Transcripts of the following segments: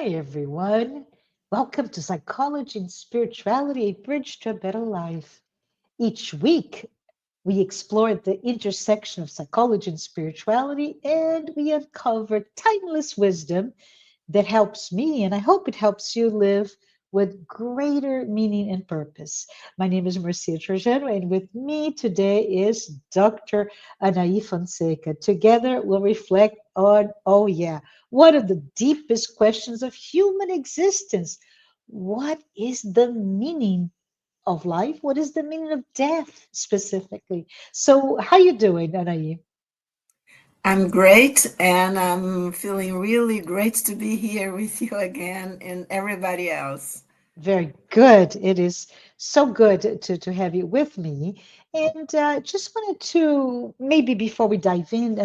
Hi, everyone. Welcome to Psychology and Spirituality, a bridge to a better life. Each week, we explore the intersection of psychology and spirituality, and we uncover timeless wisdom that helps me, and I hope it helps you live with greater meaning and purpose. My name is Marcia Trajano, and with me today is Dr. Anahy Fonseca. Together, we'll reflect on, oh yeah, one of the deepest questions of human existence. What is the meaning of life? What is the meaning of death specifically? So, how you doing, Anahy? I'm great, and I'm feeling really great to be here with you again and everybody else. Very good. It is so good to have you with me. And just wanted to maybe before we dive in,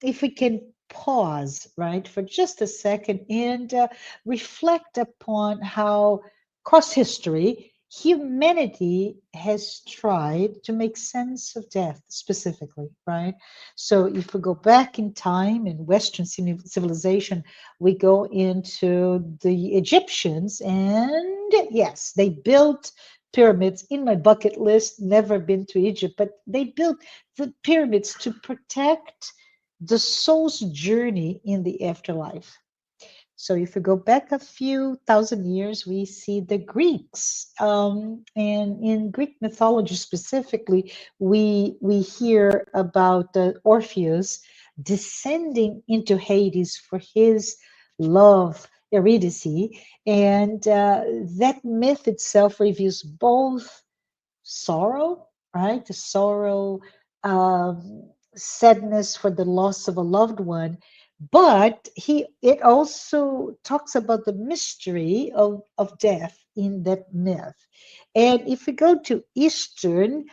if we can pause, right, for just a second and reflect upon how across history, humanity has tried to make sense of death specifically, right? So if we go back in time in Western civilization, we go into the Egyptians, and yes, they built pyramids in my bucket list. Never been to Egypt, but they built the pyramids to protect the soul's journey in the afterlife. So if we go back a few thousand years, we see the Greeks, and in Greek mythology specifically, we hear about Orpheus descending into Hades for his love, Eurydice, and that myth itself reveals both sorrow, right? The sorrow, sadness for the loss of a loved one, but it also talks about the mystery of death in that myth. And if we go to Eastern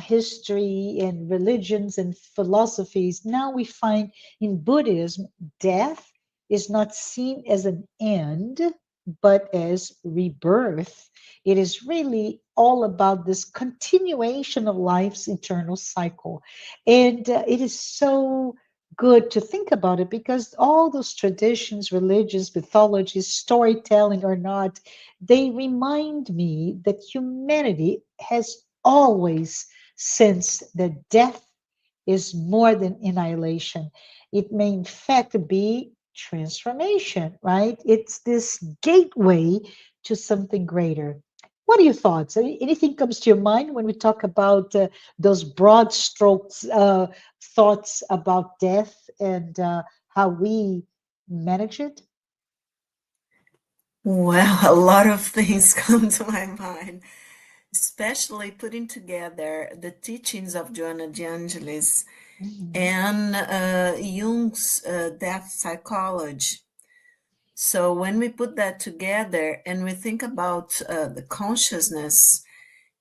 history and religions and philosophies, now we find in Buddhism, death is not seen as an end, but as rebirth. It is really all about this continuation of life's eternal cycle. And it is so good to think about it because all those traditions, religions, mythologies, storytelling or not, they remind me that humanity has always sensed that death is more than annihilation. It may, in fact, be transformation, right? It's this gateway to something greater. What are your thoughts? Anything comes to your mind when we talk about those broad strokes, thoughts about death and how we manage it? Well, a lot of things come to my mind, especially putting together the teachings of Joanna de Angelis Mhm. and Jung's death psychology. So when we put that together and we think about the consciousness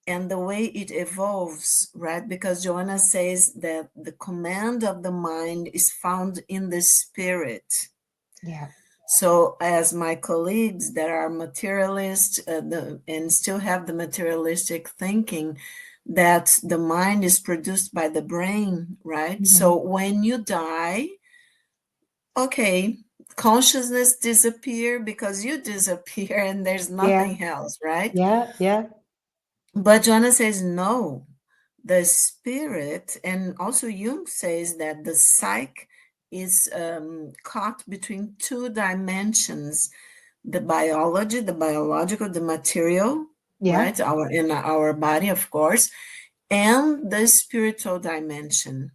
and the way it evolves, right? Because Joanna says that the command of the mind is found in the spirit. Yeah, So, as my colleagues that are materialists and still have the materialistic thinking, that the mind is produced by the brain, right? So, hmm, when you die, okay, consciousness disappear because you disappear and there's yeah, nothing else, right? yeah, yeah, But Joanna says no. The spirit, and also Jung says that the psyche is caught between two dimensions: the biology, the biological, the material, yeah, right? Our in our body, of course, and the spiritual dimension.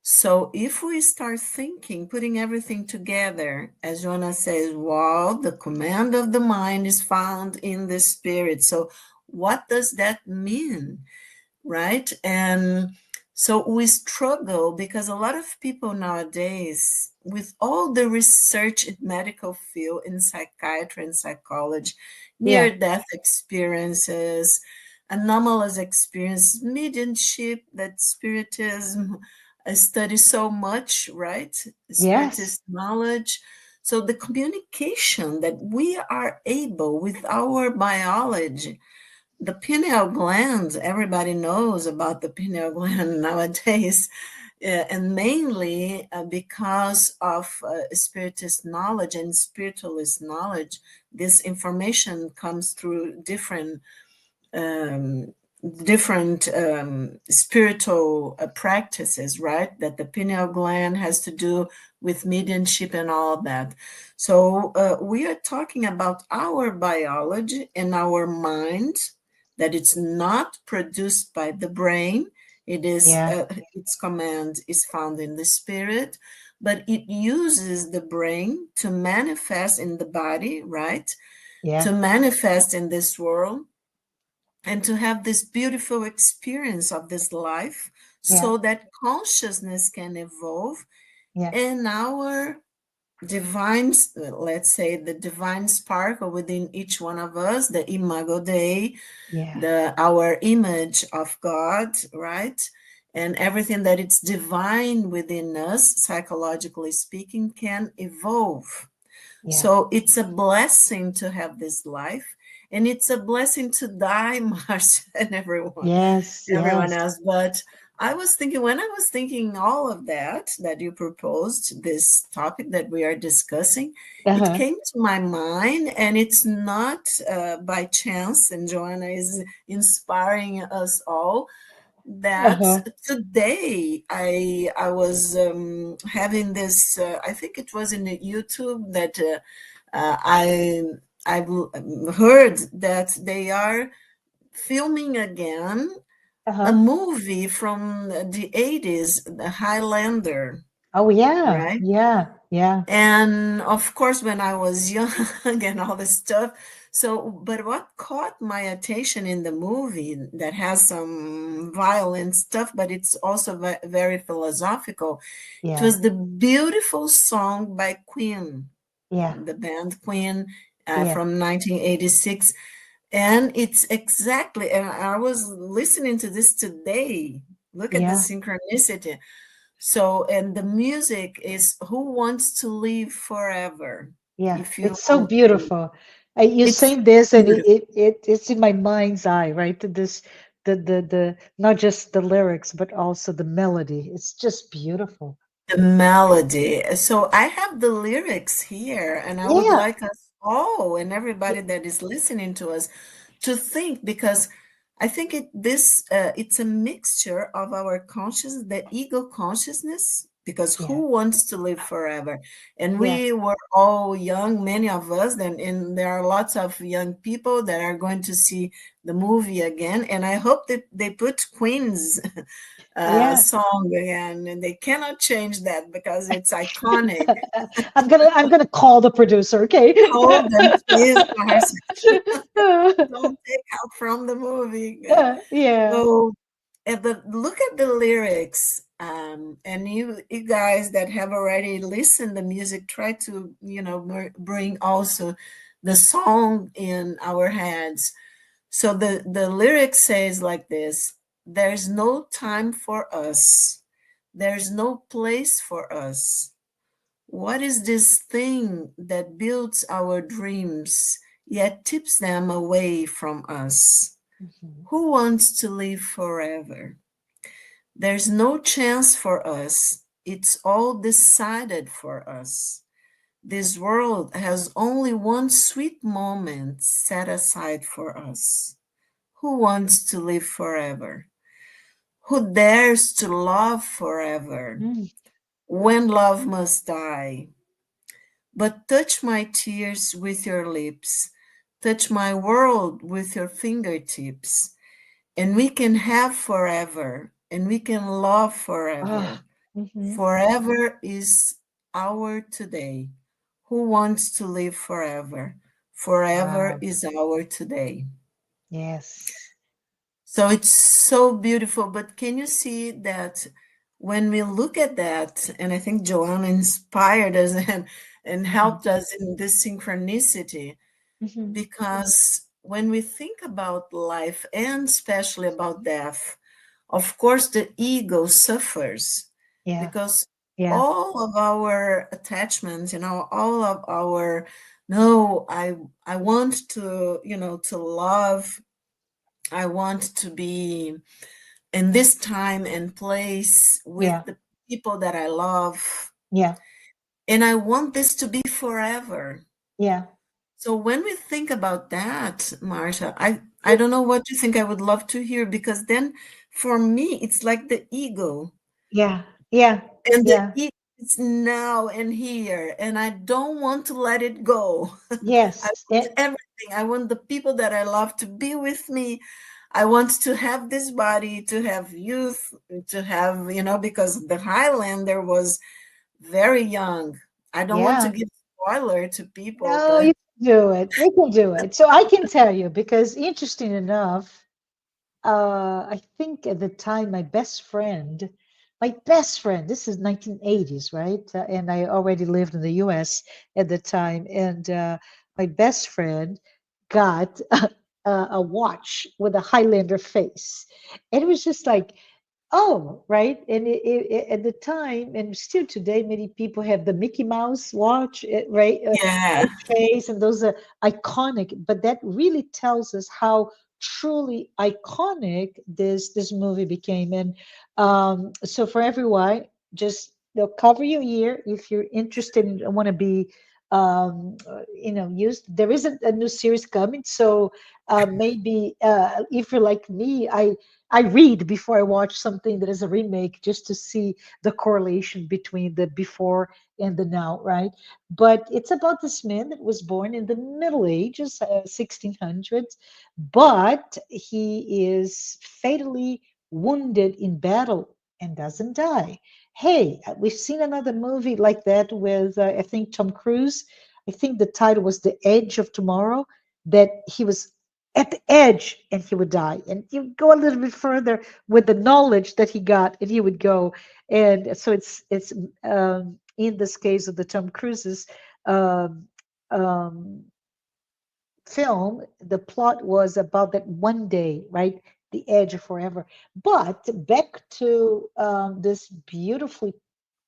So if we start thinking, putting everything together, as Joanna says, well, the command of the mind is found in the spirit. So what does that mean? Right? And so we struggle because a lot of people nowadays, with all the research in medical field, in psychiatry and psychology, yeah, near-death experiences, anomalous experience, mediumship, that spiritism studies so much, right? yes, Spiritist knowledge. So the communication that we are able with our biology, the pineal gland, everybody knows about the pineal gland nowadays. and mainly because of Spiritist knowledge and spiritualist knowledge. This information comes through um, different spiritual practices, right? That the pineal gland has to do with mediumship and all that. So we are talking about our biology and our mind, that it's not produced by the brain. It is Yeah. its command is found in the spirit, but it uses the brain to manifest in the body, right? Yeah. To manifest in this world and to have this beautiful experience of this life Yeah. so that consciousness can evolve Yeah. and our divine, let's say the divine sparkle within each one of us, the imago Dei, Yeah. our image of God, right? And everything that it's divine within us, psychologically speaking, can evolve. Yeah. So it's a blessing to have this life, and it's a blessing to die, Marcia, and Yes. everyone Yes. else. But I was thinking, when I was thinking all of that you proposed, this topic that we are discussing, it Uh-huh. came to my mind, and it's not by chance, and Joanna is inspiring us all, that Uh-huh. today I was having this, I think it was in the YouTube that I've heard that they are filming again a Uh-huh. movie from the 80s, The Highlander, Oh yeah. right? Yeah. Yeah. And of course, when I was young and all this stuff. So, but what caught my attention in the movie, that has some violent stuff, but it's also very philosophical, it Yeah. was the beautiful song by Queen, Yeah. the band Queen, Yeah. from 1986. And it's exactly, and I was listening to this today. Look at the Yeah. synchronicity. So, and the music is Who Wants to Live Forever? Yeah. If you, It's so beautiful. You it's saying this, and beautiful. it's in my mind's eye, right? This the not just the lyrics, but also the melody. It's just beautiful. The melody. So I have the lyrics here, and I would Yeah. like us all and everybody that is listening to us to think, because I think it's a mixture of our consciousness, the ego consciousness, because Yeah. who wants to live forever? And Yeah. we were all young, many of us, and there are lots of young people that are going to see the movie again. And I hope that they put Queen's Yeah. song again, and they cannot change that because it's iconic. I'm gonna call the producer, okay? Call them, please, Marcia. Don't take out from the movie. Yeah. So, look at the lyrics, and you guys that have already listened the music, try to bring also the song in our heads. So the lyric says like this: There's no time for us. There's no place for us. What is this thing that builds our dreams, yet tips them away from us? Mhm. Who wants to live forever? There's no chance for us. It's all decided for us. This world has only one sweet moment set aside for us. Who wants to live forever? Who dares to love forever Mm. when love must die? But touch my tears with your lips, touch my world with your fingertips, and we can have forever, and we can love Ah. forever. Mhm. Forever is our today. Who wants to live forever? Forever Wow. is our today. Yes. So it's so beautiful. But can you see that when we look at that, and I think Joanna inspired us and Mhm. helped us in this synchronicity, Mhm. because when we think about life and especially about death, of course, the ego suffers Yeah. because Yeah. all of our attachments, all of our, no, I want to love, I want to be in this time and place with Yeah. people that I love, Yeah. and I want this to be forever. Yeah. So when we think about that, Marcia, I don't know what you think. I would love to hear, because then for me it's like the ego, Yeah. Yeah. and the Yeah. ego is now and here, and I don't want to let it go. I Yes. want everything. I want the people that I love to be with me. I want to have this body, to have youth, to have, because the Highlander was very young. I don't want to Yeah. give spoiler to people, No, but you can do it. We can do it. So I can tell you because interesting enough, I think at the time my best friend, this is 1980s, right? And I already lived in the US at the time, and my best friend got a watch with a Highlander face. And it was just like, oh, right. And at the time, and still today, many people have the Mickey Mouse watch, right? yeah. Face, and those are iconic. But that really tells us how truly iconic this movie became. And so for everyone, just cover your ear if you're interested and want to be used. There isn't a new series coming, so maybe if you're like me, I read before I watch something that is a remake just to see the correlation between the before and the now, right? But it's about this man that was born in the Middle Ages, 1600s, but he is fatally wounded in battle and doesn't die. Hey, we've seen another movie like that with, I think, Tom Cruise. I think the title was The Edge of Tomorrow, that he was at the edge and he would die. And you go a little bit further with the knowledge that he got, and he would go. And so it's in this case of the Tom Cruise's um, um, film, the plot was about that one day, right? The edge of forever. But back to this beautifully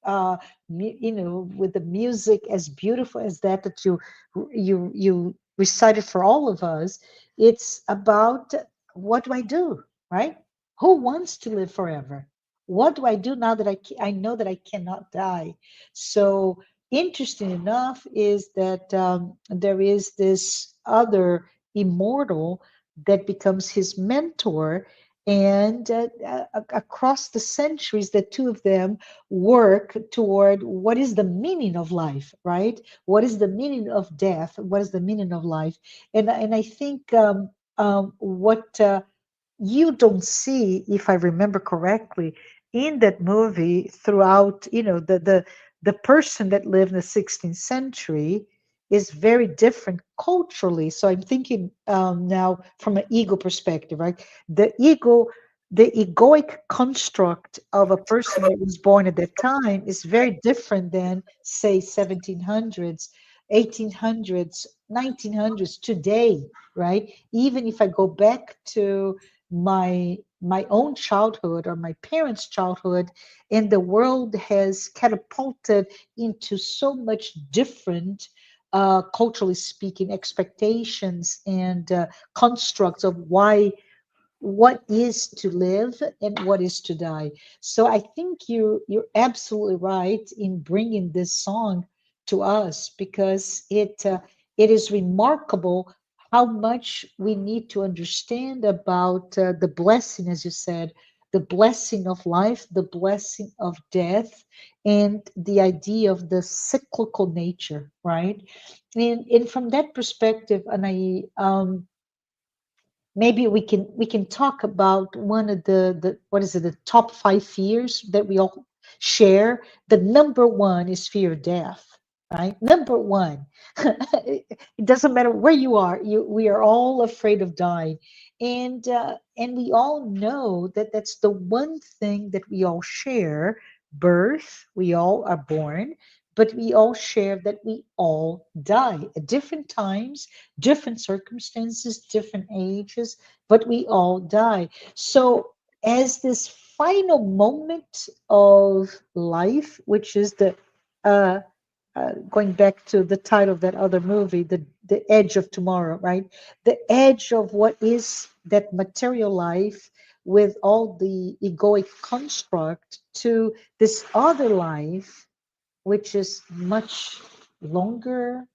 with the music as beautiful as that you recited for all of us. It's about what do I do, right? Who wants to live forever? What do I do now that I know that I cannot die? So interesting enough is that there is this other immortal that becomes his mentor, and across the centuries, the two of them work toward what is the meaning of life, right? What is the meaning of death? What is the meaning of life? And I think what you don't see, if I remember correctly, in that movie throughout, the person that lived in the 16th century is very different culturally. So I'm thinking now from an ego perspective, right? The ego, the egoic construct of a person that was born at that time is very different than, say, 1700s, 1800s, 1900s today, right? Even if I go back to my own childhood or my parents' childhood, and the world has catapulted into so much different, culturally speaking, expectations and constructs of what is to live and what is to die. So I think you're absolutely right in bringing this song to us, because it is remarkable how much we need to understand about the blessing, as you said, the blessing of life, the blessing of death, and the idea of the cyclical nature, right? And from that perspective, and maybe we can talk about one of the what is it, the top 5 fears that we all share. The number one is fear of death, right? Number one. It doesn't matter where you are, we are all afraid of dying. And we all know that that's the one thing that we all share. Birth, we all are born, but we all share that we all die at different times, different circumstances, different ages, but we all die. So, as this final moment of life, which is uh, going back to the title of that other movie, the edge of tomorrow, right? The edge of what is that material life, with all the egoic construct to this other life, which is much longer,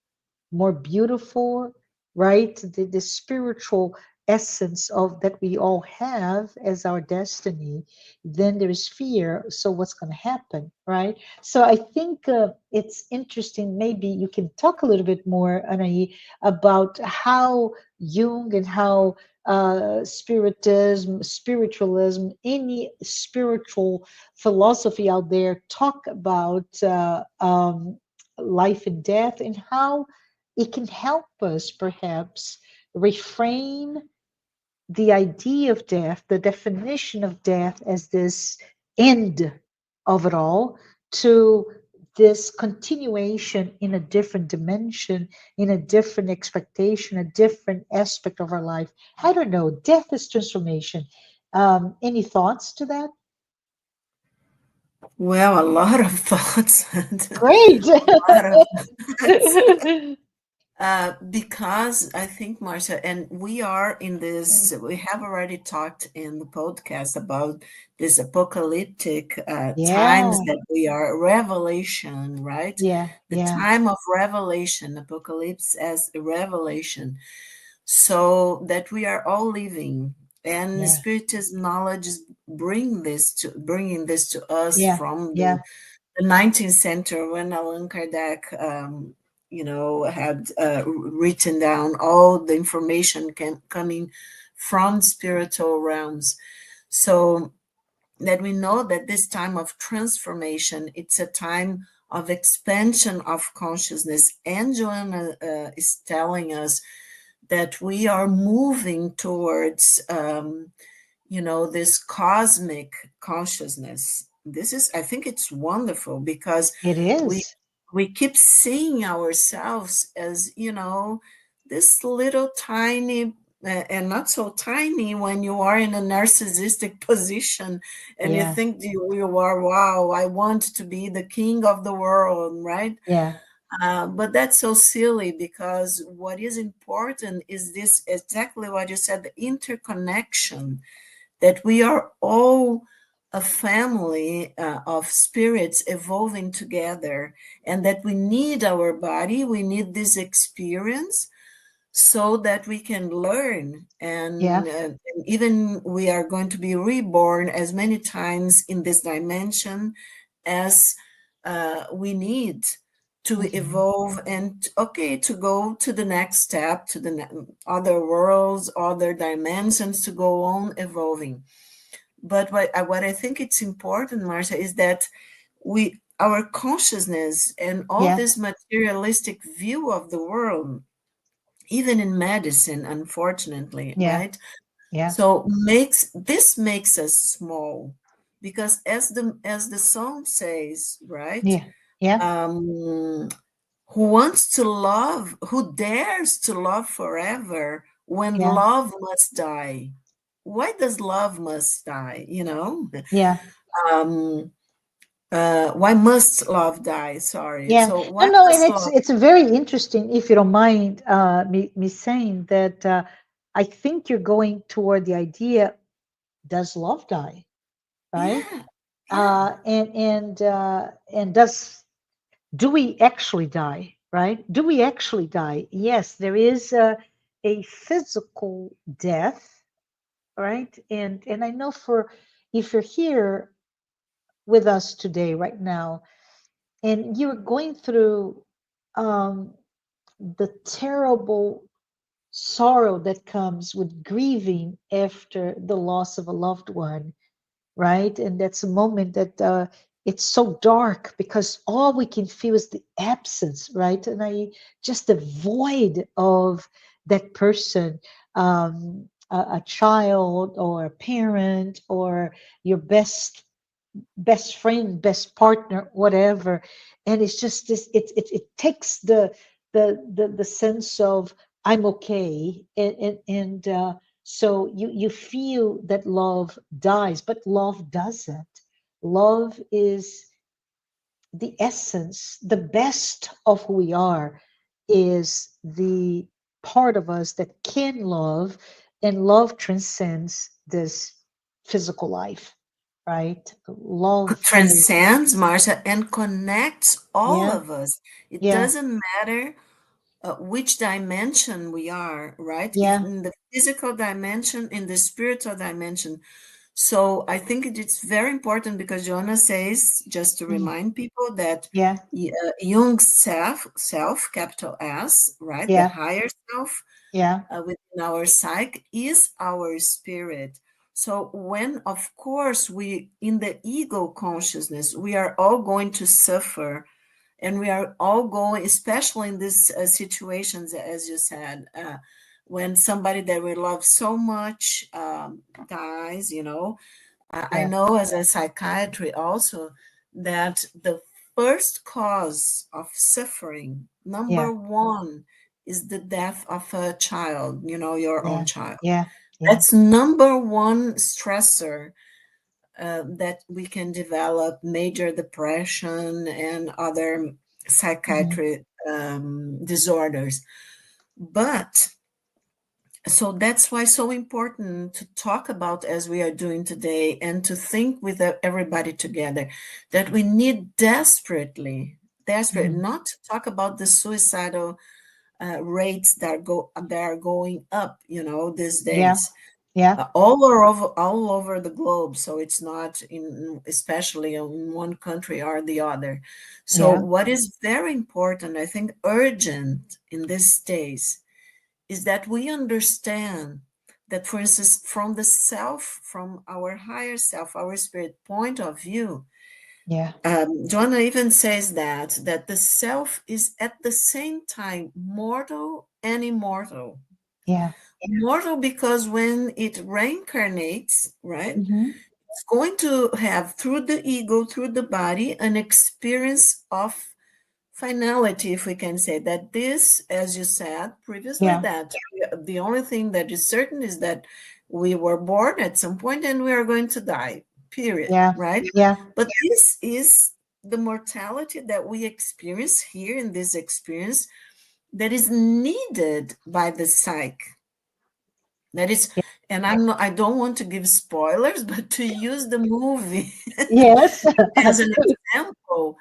more beautiful, right? The spiritual essence of that we all have as our destiny. Then there is fear. So what's going to happen, right? So I think it's interesting. Maybe you can talk a little bit more, Anahy, about how Jung and how spiritism, spiritualism, any spiritual philosophy out there talk about life and death, and how it can help us perhaps reframe the idea of death, the definition of death as this end of it all, to this continuation in a different dimension, in a different expectation, a different aspect of our life. I don't know. Death is transformation. Any thoughts to that? Well, a lot of thoughts. Great. A lot of thoughts. Because I think, Marcia, and we are in this, we have already talked in the podcast about this apocalyptic times Yeah, that we are, revelation, right? yeah, The yeah, time of revelation, apocalypse as a revelation. So that we are all living. And yeah, Spiritist knowledge is bringing this to us yeah, from yeah, the 19th century when Allan Kardec, had written down all the information coming from spiritual realms. So that we know that this time of transformation, it's a time of expansion of consciousness. And Joanna is telling us that we are moving towards this cosmic consciousness. This is, I think it's wonderful because it we is. we keep seeing ourselves as, this little tiny, and not so tiny when you are in a narcissistic position and you Yeah, think you are, wow, I want to be the king of the world, right? yeah, But that's so silly, because what is important is this, exactly what you said, the interconnection, that we are all a family of spirits evolving together, and that we need our body, we need this experience so that we can learn. yeah. And even we are going to be reborn as many times in this dimension as we need to Mhm. evolve, and okay, to go to the next step, to the other worlds, other dimensions, to go on evolving. But what I think it's important, Marcia, is that our consciousness and all Yeah, this materialistic view of the world, even in medicine, unfortunately, yeah, right? yeah, So makes us small, because as the song says, right? yeah, yeah, Um, who wants to love, who dares to love forever when yeah, love must die? Why does love must die? yeah, Um, why must love die? Sorry. yeah. So No, why no, and must it's love? it's very interesting, if you don't mind me saying that. I think you're going toward the idea: does love die, right? Yeah, yeah, And does do we actually die, right? Do we actually die? Yes, there is a physical death, right? And I know, for if you're here with us today, right now, and you're going through um, the terrible sorrow that comes with grieving after the loss of a loved one, right? And that's a moment that it's so dark because all we can feel is the absence, right? And I just the void of that person, a child or a parent or your best friend, best partner, whatever. And it's just this. It takes the sense of I'm okay, and so you feel that love dies, but love doesn't. Love is the essence, the best of who we are, is the part of us that can love, and love transcends this physical life, right? Love is, Transcends, Marcia, and connects all yeah, of us. It yeah, doesn't matter which dimension we are, right? If yeah, in the physical dimension, in the spiritual dimension. So I think it's very important because Joanna says, just to mhm, remind people that yeah, Jung's self, capital S, right? The yeah, higher self yeah, within our psyche is our spirit. So when, of course, we, in the ego consciousness, we are all going to suffer, and we are all going, especially in these situations, as you said, when somebody that we love so much dies, I yeah, know as a psychiatry also that the first cause of suffering, yeah, number one, is the death of a child, your own yeah, child. yeah, yeah, That's number one stressor that we can develop major depression and other mhm, psychiatric disorders. But so that's why it's so important to talk about as we are doing today and to think with everybody together that we need desperate mhm, not to talk about the suicidal rates that are going up, these yeah, days yeah, all over the globe. So it's not in especially in one country or the other. So yeah, what is very important, I think, urgent in these days is that we understand that, for instance, from the self, from our higher self, our spirit point of view, yeah, Joanna even says that the self is at the same time mortal and immortal. yeah, Immortal because when it reincarnates, right, mhm, it's going to have through the ego, through the body, an experience of finality, if we can say that. This, as you said previously, yeah, that the only thing that is certain is that we were born at some point and we are going to die, period, yeah, right? yeah, But this is the mortality that we experience here in this experience that is needed by the psyche. That is, yeah, and I don't want to give spoilers, but to use the movie yes, as an example,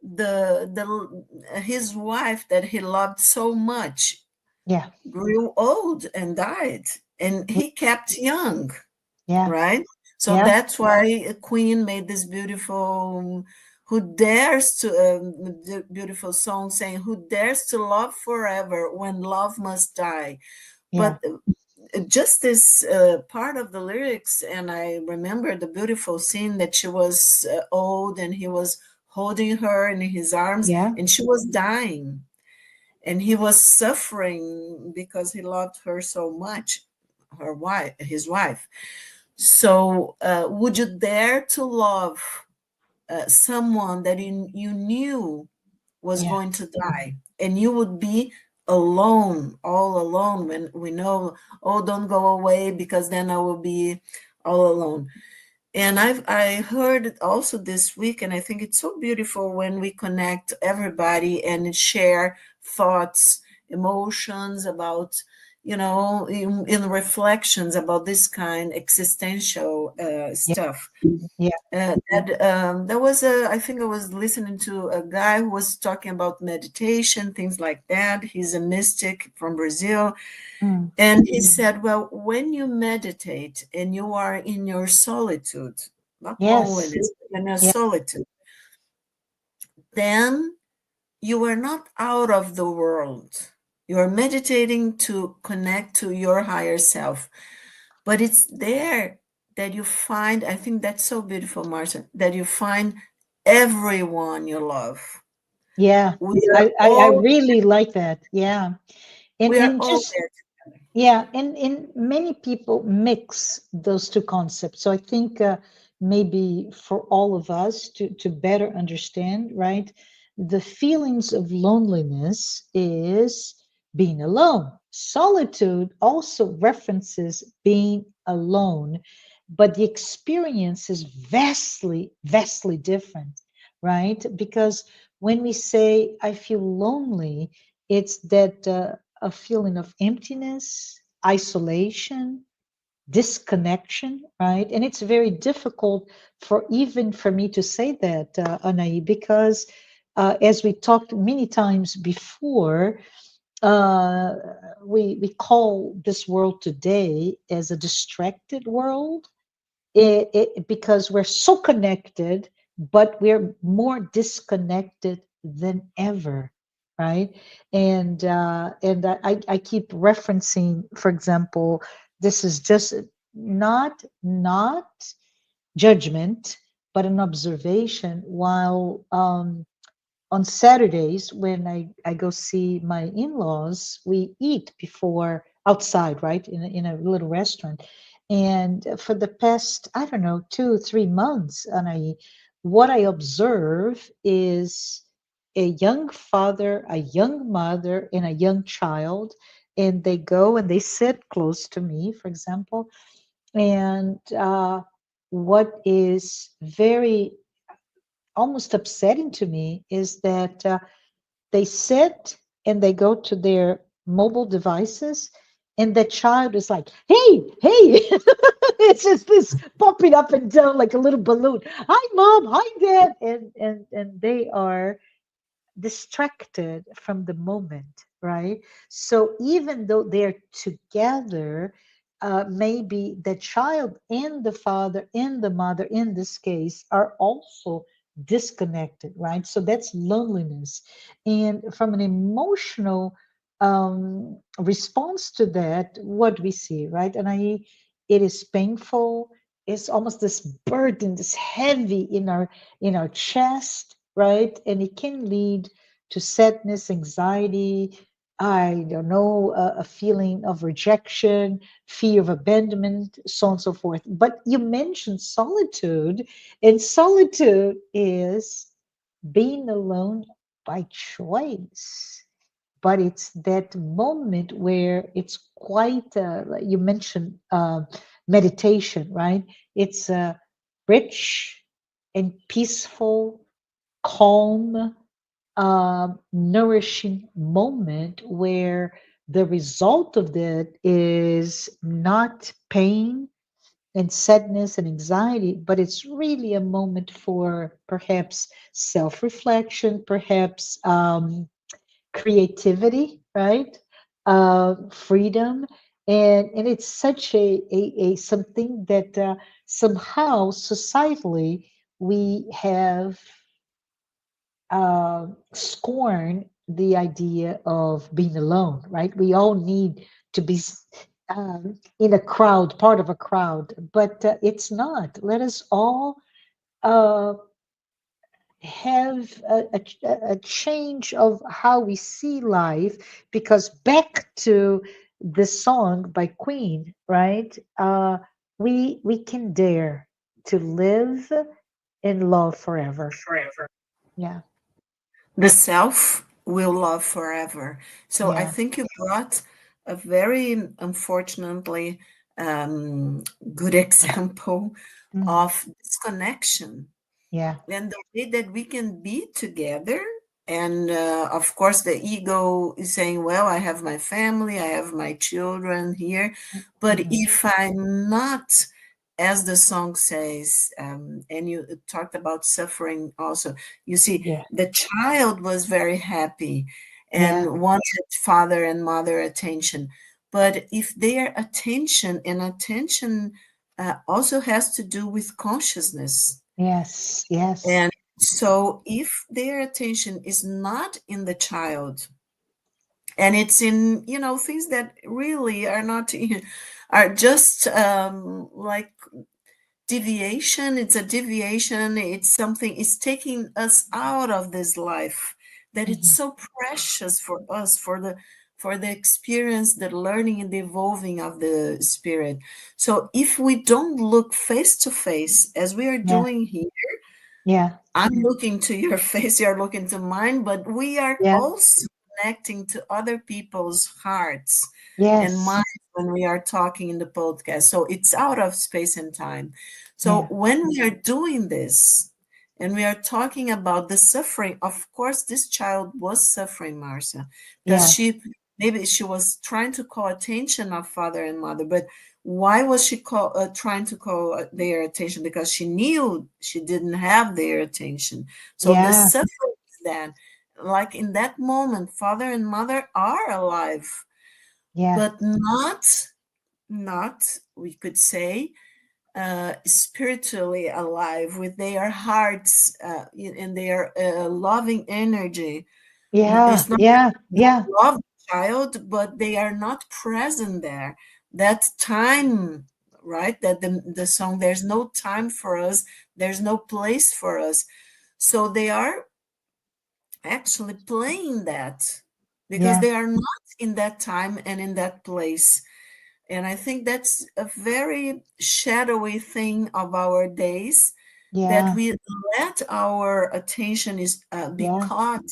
the his wife that he loved so much yeah, grew old and died, and yeah, he kept young, yeah, right? So yeah, that's why a Queen made this beautiful who dares to beautiful song saying, "Who dares to love forever when love must die?" yeah, But just this part of the lyrics, and I remember the beautiful scene that she was old and he was holding her in his arms yeah, and she was dying and he was suffering because he loved her so much, her wife, his wife. So would you dare to love someone that you knew was yeah, going to die, and you would be alone, all alone, when we know, oh, don't go away because then I will be all alone. And I heard it also this week, and I think it's so beautiful when we connect everybody and share thoughts, emotions about, in reflections about this kind existential yeah, stuff. yeah, There was I think I was listening to a guy who was talking about meditation, things like that. He's a mystic from Brazil. mm, And he said, well, when you meditate and you are in your solitude, not yes, loneliness, but in your yeah, solitude, then you are not out of the world. You are meditating to connect to your higher self. But it's there that you find, I think that's so beautiful, Marcia, that you find everyone you love. yeah. We are I all really like that. Yeah. we are And all just, there together. yeah, and many people mix those two concepts. So I think maybe for all of us to better understand, right, the feelings of loneliness is being alone. Solitude also references being alone, but the experience is vastly different, right? Because when we say I feel lonely, it's that a feeling of emptiness, isolation, disconnection, right? And it's very difficult for even for me to say that, Anahy, because as we talked many times before, uh, we call this world today as a distracted world, because we're so connected, but we're more disconnected than ever, right? And I keep referencing, for example, this is just not judgment, but an observation. While on Saturdays, when I go see my in-laws, we eat before outside, right, in a little restaurant. And for the past, I don't know, 2, 3 months, and what I observe is a young father, a young mother, and a young child, and they go and they sit close to me, for example. And what is very almost upsetting to me is that they sit and they go to their mobile devices, and the child is like, hey, hey, it's just this popping up and down like a little balloon. Hi, mom. Hi, dad. And they are distracted from the moment, right? So even though they're together, maybe the child and the father and the mother in this case are also disconnected, right? So that's loneliness. And from an emotional response to that, what we see, right? And it is painful. It's almost this burden, this heavy in our chest, right? And it can lead to sadness, anxiety, I don't know, a feeling of rejection, fear of abandonment, so on and so forth. But you mentioned solitude, and solitude is being alone by choice. But it's that moment where it's quite, like you mentioned, meditation, right? It's a rich and peaceful, calm, nourishing moment where the result of that is not pain and sadness and anxiety, but it's really a moment for perhaps self reflection, perhaps creativity, right? Freedom. And it's such a something that somehow societally we have scorn the idea of being alone, right? We all need to be in a crowd, part of a crowd, but it's not. Let us all uh, have a change of how we see life, because back to the song by Queen, right? We can dare to live in love forever. Yeah, The self will love forever. So I yeah. think you brought a very, unfortunately, good example Mm, of disconnection yeah, and the way that we can be together. And of course, the ego is saying, well, I have my family, I have my children here. But mhm, if I'm not, as the song says, and you talked about suffering also, you see, yeah, the child was very happy yeah, and wanted father and mother attention. But if their attention, and attention also has to do with consciousness, yes, yes, and so if their attention is not in the child, and it's in, things that really are not, are just like deviation, it's a deviation, it's something, it's taking us out of this life that it's mhm, so precious for us, for the experience, the learning and the evolving of the spirit. So if we don't look face to face as we are yeah, doing here, yeah, I'm looking to your face, you're looking to mine, but we are yeah, also connecting to other people's hearts and yes, minds when we are talking in the podcast. So it's out of space and time. So yeah, when we are doing this and we are talking about the suffering, of course, this child was suffering, Marcia, because yeah, she maybe she was trying to call attention of father and mother, but why was she trying to call their attention? Because she knew she didn't have their attention. So the Yeah. suffering is that, like in that moment, father and mother are alive, Yeah. but not we could say spiritually alive with their hearts and their loving energy. Yeah. It's not that Yeah. they Yeah. don't love the child, but they are not present there. That time, right? That the song, there's no time for us, there's no place for us. So they are actually playing that because Yeah. they are not in that time and in that place. And I think that's a very shadowy thing of our days, that Yeah. we let our attention is be Yeah. caught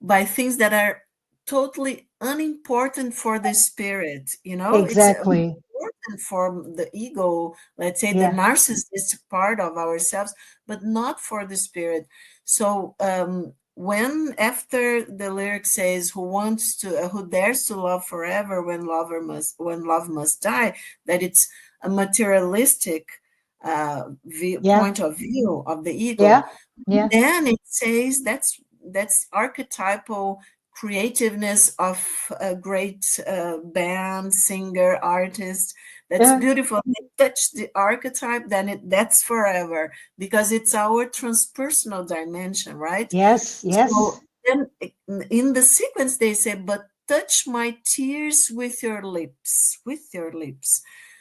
by things that are totally unimportant for the spirit. It's Exactly. important for the ego, let's say the Yeah. narcissist part of ourselves, but not for the spirit. So when after the lyric says, who dares to love forever when love must die, that it's a materialistic Yeah. point of view of the ego. Yeah. Yeah. Then it says that's archetypal creativeness of a great band, singer, artist. That's Yeah. beautiful. They touch the archetype, then that's forever because it's our transpersonal dimension, right? Yes. So Yes. then in the sequence they say, but touch my tears with your lips.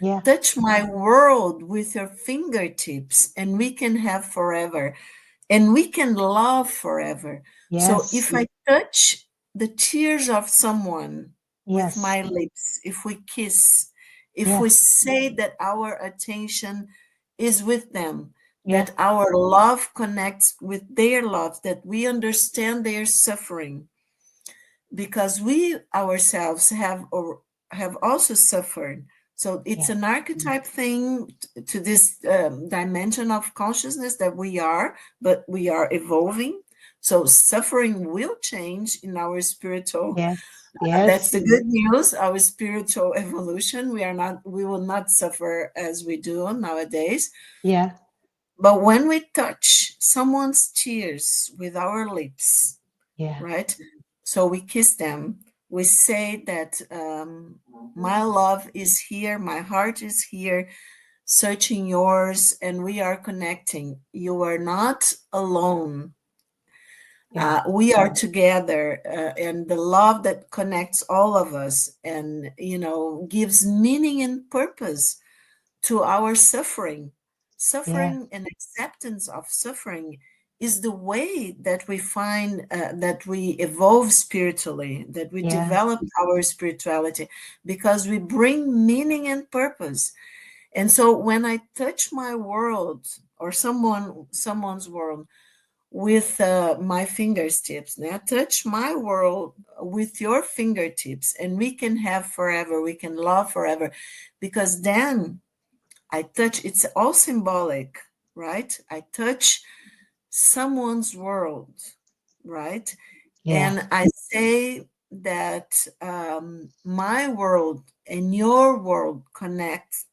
Yeah. Touch my world with your fingertips, and we can have forever and we can love forever. So Yes. if I touch the tears of someone with Yes. my lips, if we kiss, if we Yeah. say that our attention is with them, Yeah. that our love connects with their love, that we understand their suffering, because we ourselves have also suffered. So it's Yeah. an archetype thing to this dimension of consciousness that we are, but we are evolving. So suffering will change in our spiritual. Yes. That's Yes. the good news. Our spiritual evolution. We will not suffer as we do nowadays. Yeah. But when we touch someone's tears with our lips, Yeah. right? So we kiss them. We say that my love is here, my heart is here, searching yours, and we are connecting. You are not alone. Yeah. We are together, and the love that connects all of us, and gives meaning and purpose to our suffering. Yeah. Suffering and acceptance of suffering is the way that we find that we evolve spiritually, that we Yeah. develop our spirituality, because we bring meaning and purpose. And so when I touch my world or someone's world with my fingertips, now touch my world with your fingertips, and we can have forever, we can love forever, because then I touch, it's all symbolic, right? I touch someone's world, right? Yeah. And I say that my world and your world connect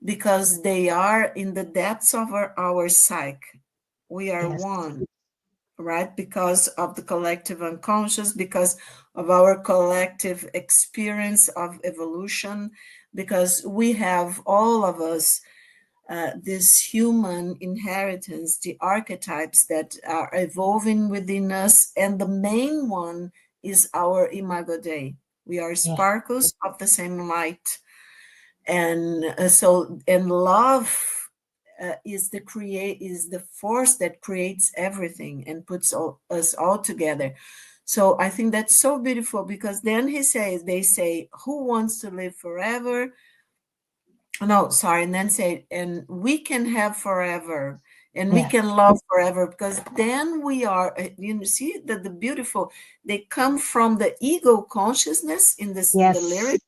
because they are in the depths of our psyche. We are Yes. one, right? Because of the collective unconscious, because of our collective experience of evolution, because we have, all of us, this human inheritance, the archetypes that are evolving within us. And the main one is our imago Dei. We are Yeah. sparkles of the same light. And and love is the force that creates everything and puts us all together. So I think that's so beautiful, because then they say, who wants to live forever? No, sorry, and then say, and we can have forever, and we Yeah. can love forever, because then we are, see that the beautiful, they come from the ego consciousness in the Yes. lyric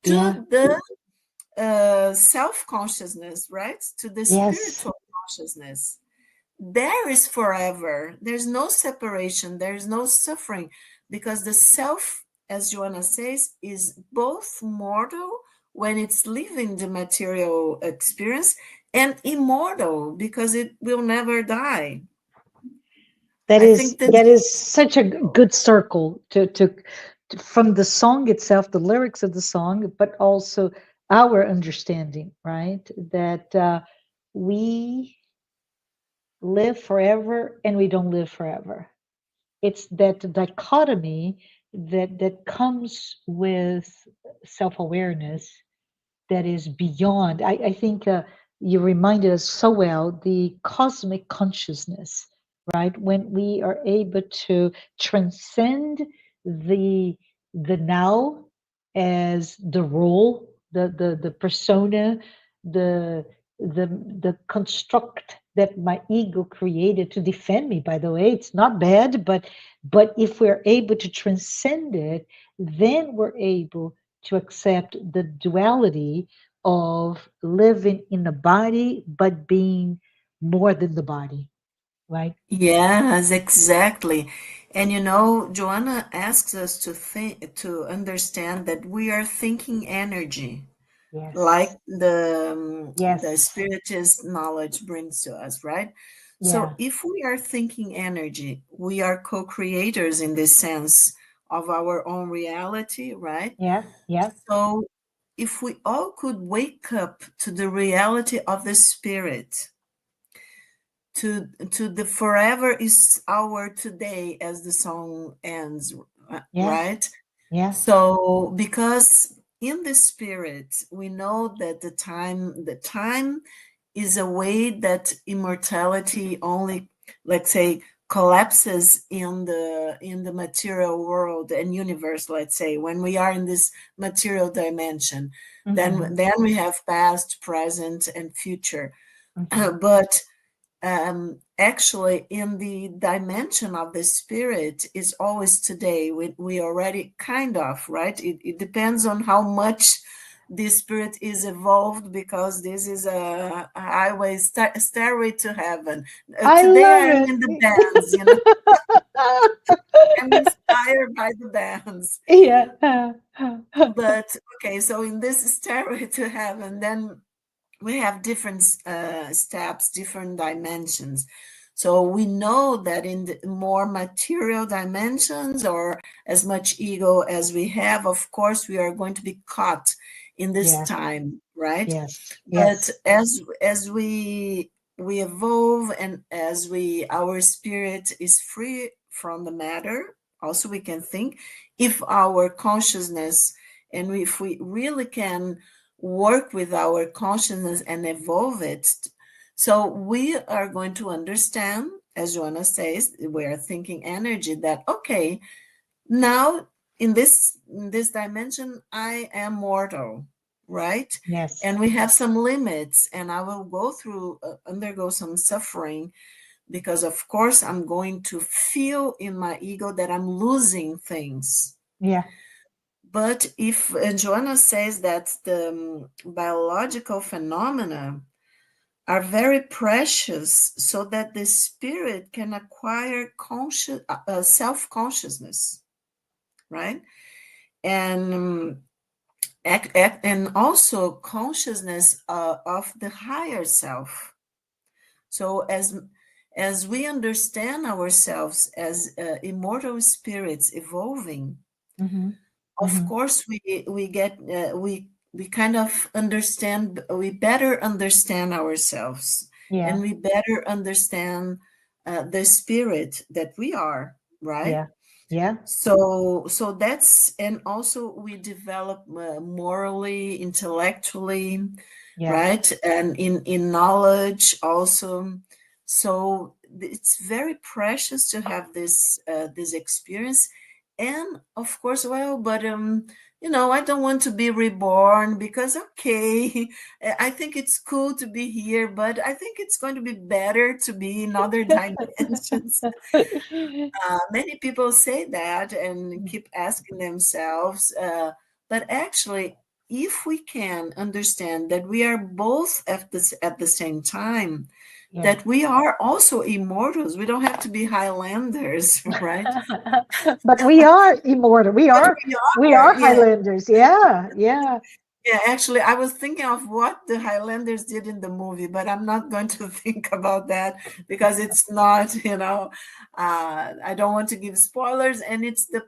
Yeah. to the self-consciousness, right? To the Yes. spiritual consciousness. There is forever. There's no separation. There's no suffering, because the self as Joanna says, is both mortal when it's living the material experience and immortal because it will never die. I think that, That is such a good circle from the song itself, the lyrics of the song, but also our understanding, right? That we live forever and we don't live forever. It's that dichotomy that comes with self-awareness that is beyond. I think you reminded us so well the cosmic consciousness, right? When we are able to transcend the the now as the role, the persona, the the construct that my ego created to defend me. By the way, it's not bad, but if we're able to transcend it, then we're able to accept the duality of living in the body but being more than the body, right? yes, exactly. And Joanna asks us to think, to understand that we are thinking energy, like Yes. the Yes. spiritist knowledge brings to us, right? So Yeah. if we are thinking energy, we are co-creators in this sense of our own reality, right? Yeah. Yeah. So if we all could wake up to the reality of the spirit, to the forever is our today, as the song ends, Yeah. right? Yeah. So because in the spirit we know that the time is a way that immortality only, let's say, collapses in the material world and universe. Let's say when we are in this material dimension, then Hmm. then we have past, present, and future. Hmm. But actually in the dimension of the spirit is always today. We already kind of, right? It depends on how much the spirit is evolved, because this is a highway, stairway to heaven. I Today love I'm in the it. bands, I'm inspired by the bands. Yeah. But okay, so in this stairway to heaven, then we have different steps, different dimensions. So we know that in the more material dimensions, or as much ego as we have, of course, we are going to be caught in this Yeah. time, right? Yes. But Yes. as we evolve, and as our spirit is free from the matter, also we can think, if our consciousness, and if we really can work with our consciousness and evolve it. So we are going to understand, as Joanna says, we are thinking energy, that okay, now in this dimension I am mortal, right? Yes. And we have some limits, and I will go through undergo some suffering, because of course I'm going to feel in my ego that I'm losing things. Yeah. But if Joanna says that the biological phenomena are very precious, so that the spirit can acquire self-consciousness, right? And and also consciousness of the higher self. So as we understand ourselves as immortal spirits evolving, Hmm. of Hmm. course we get we kind of understand, we better understand ourselves, and Yeah. we better understand the spirit that we are, right? Yeah. Yeah. So that's, and also we develop morally, intellectually, Yeah. right, and in knowledge also. So it's very precious to have this experience. And of course, well, but I don't want to be reborn, because okay, I think it's cool to be here, but I think it's going to be better to be in other dimensions. Many people say that and keep asking themselves, but actually, if we can understand that we are both at the same time, Yeah. that we are also immortals. We don't have to be Highlanders, right? But we are immortal. But We are, are yeah. Highlanders. Yeah, yeah, Yeah, actually, I was thinking of what the Highlanders did in the movie, but I'm not going to think about that because it's not, I don't want to give spoilers, and it's the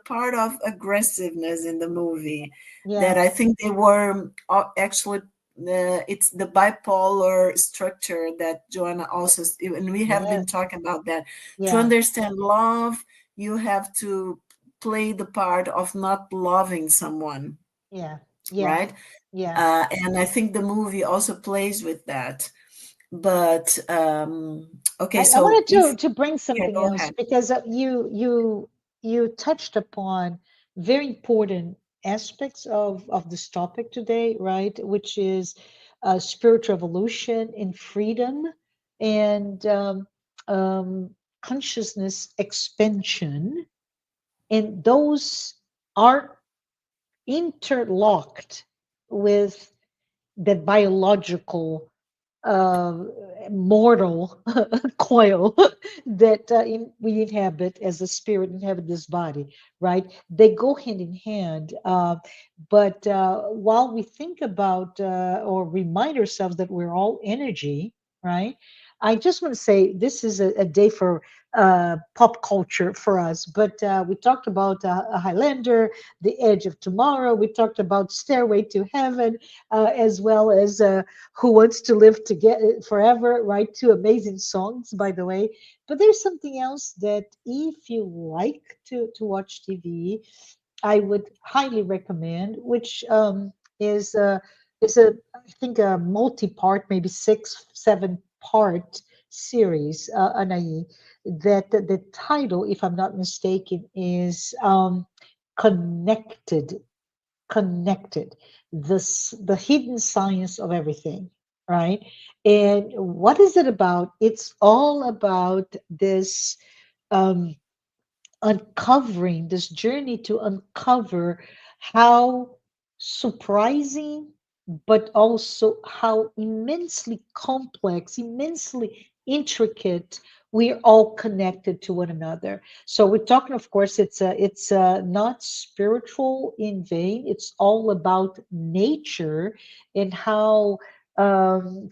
part of aggressiveness in the movie that yeah, I think they were actually. It's the bipolar structure that Joanna also, and we have yeah, been talking about that. To yeah, understand love, you have to play the part of not loving someone, yeah, yeah, right? yeah. And I think the movie also plays with that. But okay, I so wanted if to bring yeah, something go else ahead. because you touched upon very important aspects of this topic today, right? Which is spiritual evolution and freedom and consciousness expansion, and those are interlocked with the biological uh, mortal coil that we inhabit as a spirit inhabit this body, right? They go hand in hand. But while we think about or remind ourselves that we're all energy, right? I just want to say this is a day for pop culture for us. But we talked about a Highlander, The Edge of Tomorrow. We talked about Stairway to Heaven, as well as Who Wants to Live Together Forever, right? Two amazing songs, by the way. But there's something else that if you like to watch TV, I would highly recommend, which is a I think a multi-part, maybe six, 7-part series, Anahy, that the title, if I'm not mistaken, is Connected, Connected, the hidden science of everything, right? And what is it about? It's all about this um, uncovering, this journey to uncover how surprising, but also how immensely complex, immensely intricate we're all connected to one another. So we're talking, of course, it's not spiritual in vain. It's all about nature and how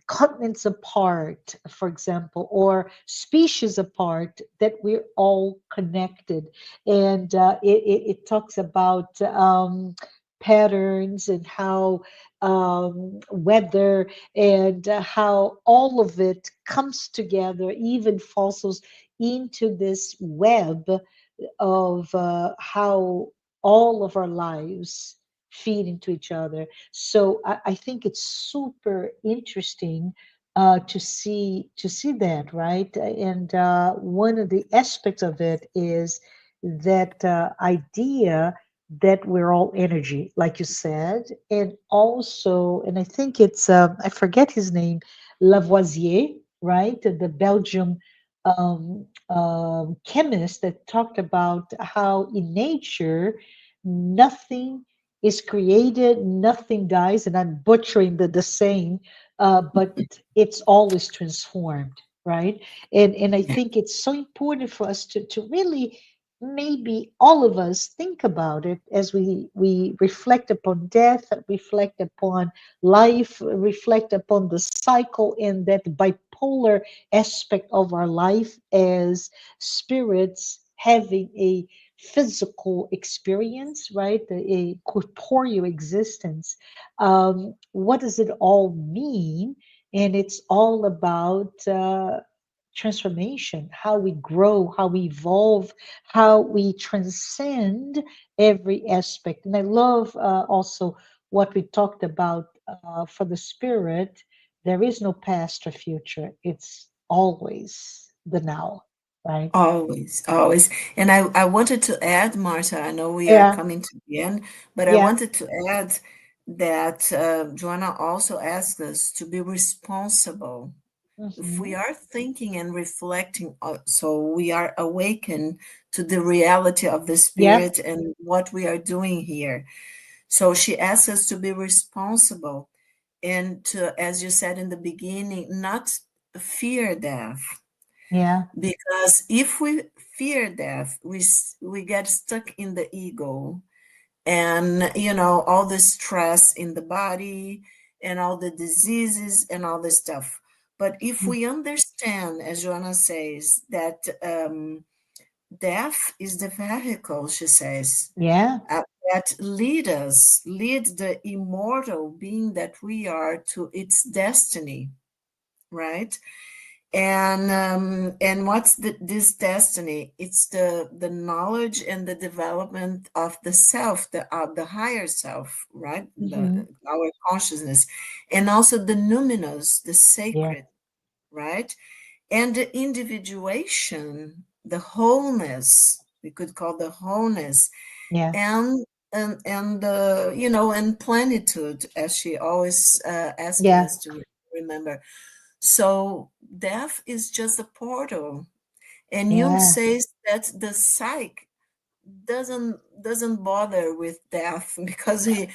continents apart, for example, or species apart, that we're all connected. And it talks about patterns and how weather and how all of it comes together, even fossils, into this web of how all of our lives feed into each other. So I think it's super interesting to see that, right? And one of the aspects of it is that idea that we're all energy, like you said, and also, and I think it's I forget his name, Lavoisier, right? The Belgium chemist that talked about how in nature nothing is created, nothing dies, and I'm butchering the saying, but it's always transformed, right? And I Yeah. think it's so important for us to really maybe all of us think about it as we reflect upon death, reflect upon life, reflect upon the cycle and that bipolar aspect of our life as spirits having a physical experience, right? A corporeal existence. What does it all mean? And it's all about transformation, how we grow, how we evolve, how we transcend every aspect. And I love also what we talked about for the spirit. There is no past or future, it's always the now, right? Always, always. And I wanted to add, Marcia, I know we are Yeah, coming to the end, but I yeah. wanted to add that Joanna also asked us to be responsible. If we Hmm. are thinking and reflecting, so we are awakened to the reality of the Yeah, spirit and what we are doing here. So she asks us to be responsible and to, as you said in the beginning, not fear death. Yeah. Because if we fear death, we get stuck in the ego, and all the stress in the body and all the diseases and all the stuff. But if Mm. we understand, as Joanna says, that death is the vehicle, she says, Yeah. uh, that lead the immortal being that we are to its destiny, right? And what's this destiny? It's the knowledge and the development of the self, the higher self, right? Hmm. Our consciousness, and also the numinous, the Yeah. sacred, right? And the individuation, the wholeness, we could call the wholeness, Yeah. and and plenitude, as she always asking Yeah. us to remember. So death is just a portal. And Jung Yeah. says that the psyche doesn't bother with death because he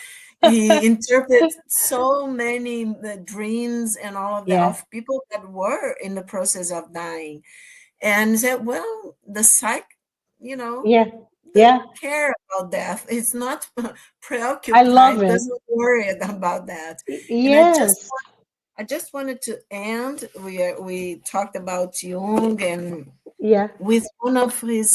interprets so many dreams and all of that Yeah. of people that were in the process of dying, and said, well, the psyche, you know, Yeah. doesn't Yeah. care about death. It's not I love preoccupied, it. doesn't worry about that. And Yes. I just wanted to end. We talked about Jung and Yeah. with one of his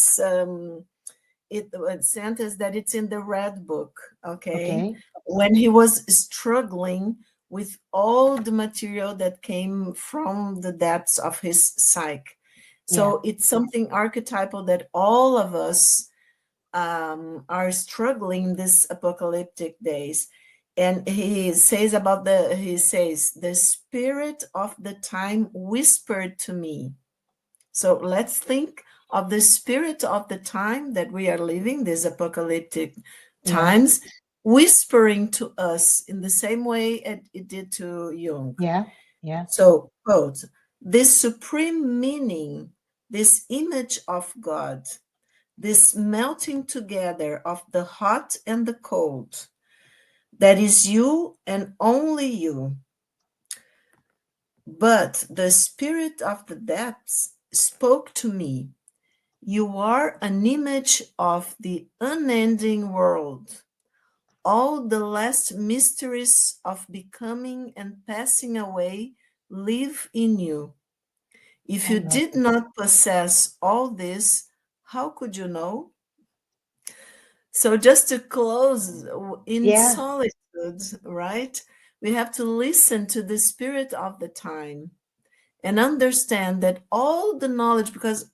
sentence that it's in the Red Book. Okay, Okay. when he was struggling with all the material that came from the depths of his psyche. Yeah. So it's something archetypal that all of us are struggling these apocalyptic days. And he says, the spirit of the time whispered to me. So let's think of the spirit of the time that we are living, these apocalyptic Yeah. times, whispering to us in the same way it did to Jung. Yeah. Yeah. So, quote, this supreme meaning, this image of God, this melting together of the hot and the cold, that is you and only you. But the spirit of the depths spoke to me. You are an image of the unending world. All the last mysteries of becoming and passing away live in you. If I you love did it. not possess all this, how could you know? So, just to close, in Yeah. solitude, right? We have to listen to the spirit of the time and understand that all the knowledge, because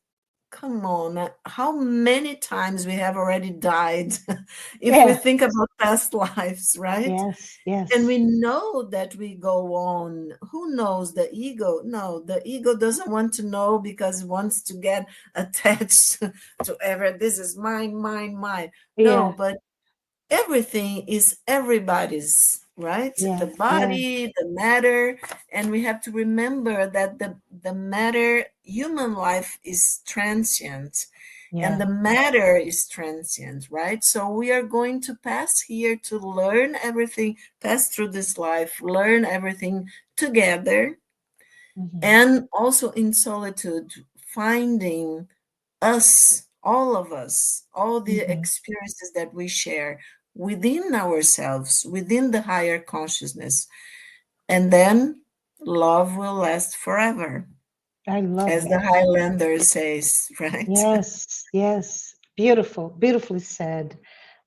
come on, how many times we have already died if we Yeah. think about past lives, right? Yes. And Yes. we know that we go on. Who knows the ego? No, the ego doesn't want to know because it wants to get attached to this is mine, mine, mine. No, Yeah. but everything is everybody's, right? The Yeah. Yeah. body, the matter, and we have to remember that the matter, human life is transient, and Yeah. the matter is transient, right? So we are going to pass here to learn everything, pass through this life, learn everything together, Hmm. and also in solitude, finding us, all of us, all the Hmm. experiences that we share within ourselves, within the higher consciousness. And then love will last forever, I love as it. the Highlander says, right? Yes. Yes. Beautiful. Beautifully said.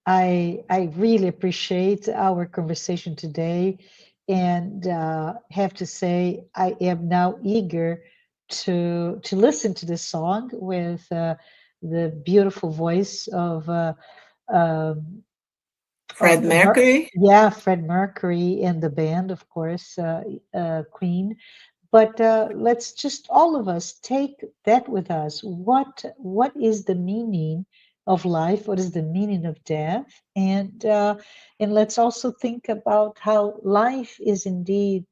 I really appreciate our conversation today, and have to say I am now eager to listen to this song with the beautiful voice of um, Fred Mercury. yeah, Fred Mercury and the band, of course, Queen. But let's just all of us take that with us. What is the meaning of life? What is the meaning of death? And let's also think about how life is indeed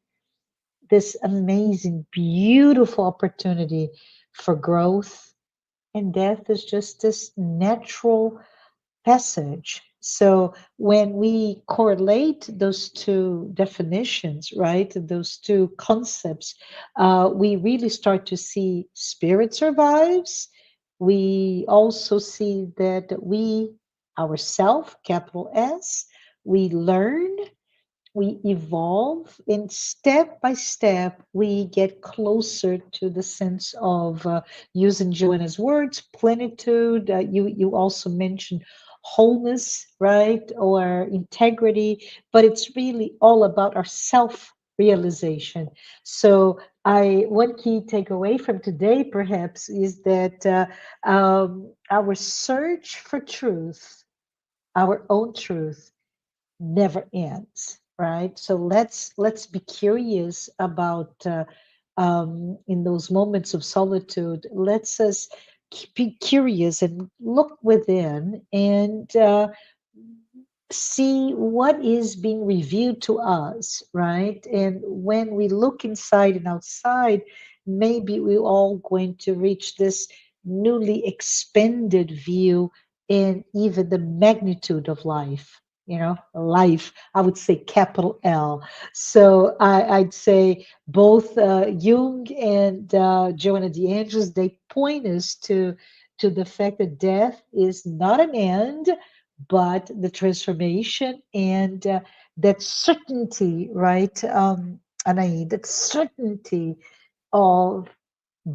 this amazing, beautiful opportunity for growth, and death is just this natural passage. So when we correlate those two definitions, right, those two concepts, we really start to see spirit survives. We also see that we, ourself, capital S, we learn, we evolve, and step by step we get closer to the sense of, using Joanna's words, plenitude. You also mentioned wholeness, right, or integrity, but it's really all about our self realization. So I one key takeaway from today perhaps is that, our search for truth, our own truth, never ends, right? So let's be curious about, in those moments of solitude, let's us be curious and look within and, see what is being revealed to us, right? And when we look inside and outside, maybe we're all going to reach this newly expanded view in even the magnitude of life. Life, I would say capital L. So I'd say both, Jung and, Joanna de Angelis, they point us to the fact that death is not an end, but the transformation and, that certainty, right, Anahy, that certainty of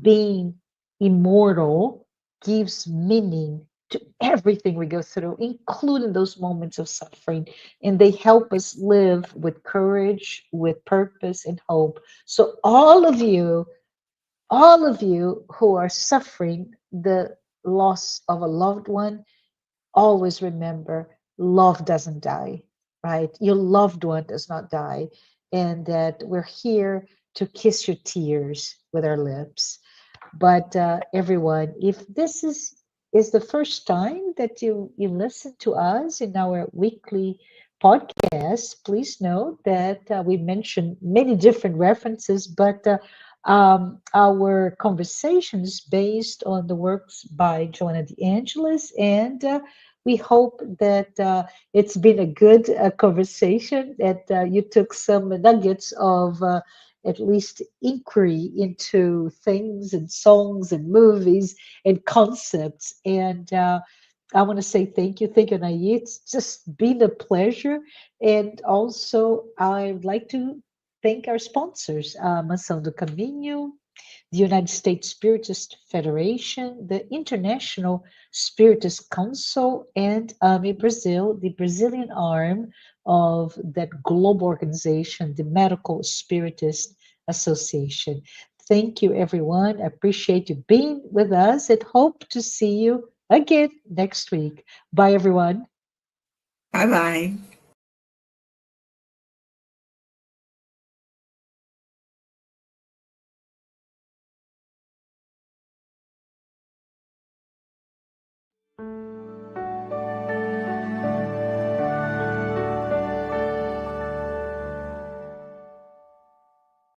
being immortal gives meaning to everything we go through, including those moments of suffering. And they help us live with courage, with purpose, and hope. So, all of you who are suffering the loss of a loved one, always remember love doesn't die, right? Your loved one does not die, and that we're here to kiss your tears with our lips. But, everyone, if this is the first time that you listen to us in our weekly podcast, please note that, we mentioned many different references, but, our conversations based on the works by Joanna de Angelis, and, we hope that, it's been a good, conversation, that, you took some nuggets of, at least inquiry into things and songs and movies and concepts. And, I want to say thank you, Anahy. It's just been a pleasure. And also, I'd like to thank our sponsors, Mansão do Caminho, the United States Spiritist Federation, the International Spiritist Council, and, in Brazil, the Brazilian arm of that global organization, the Medical Spiritist Association. Thank you, everyone. I appreciate you being with us and hope to see you again next week. Bye, everyone. Bye bye.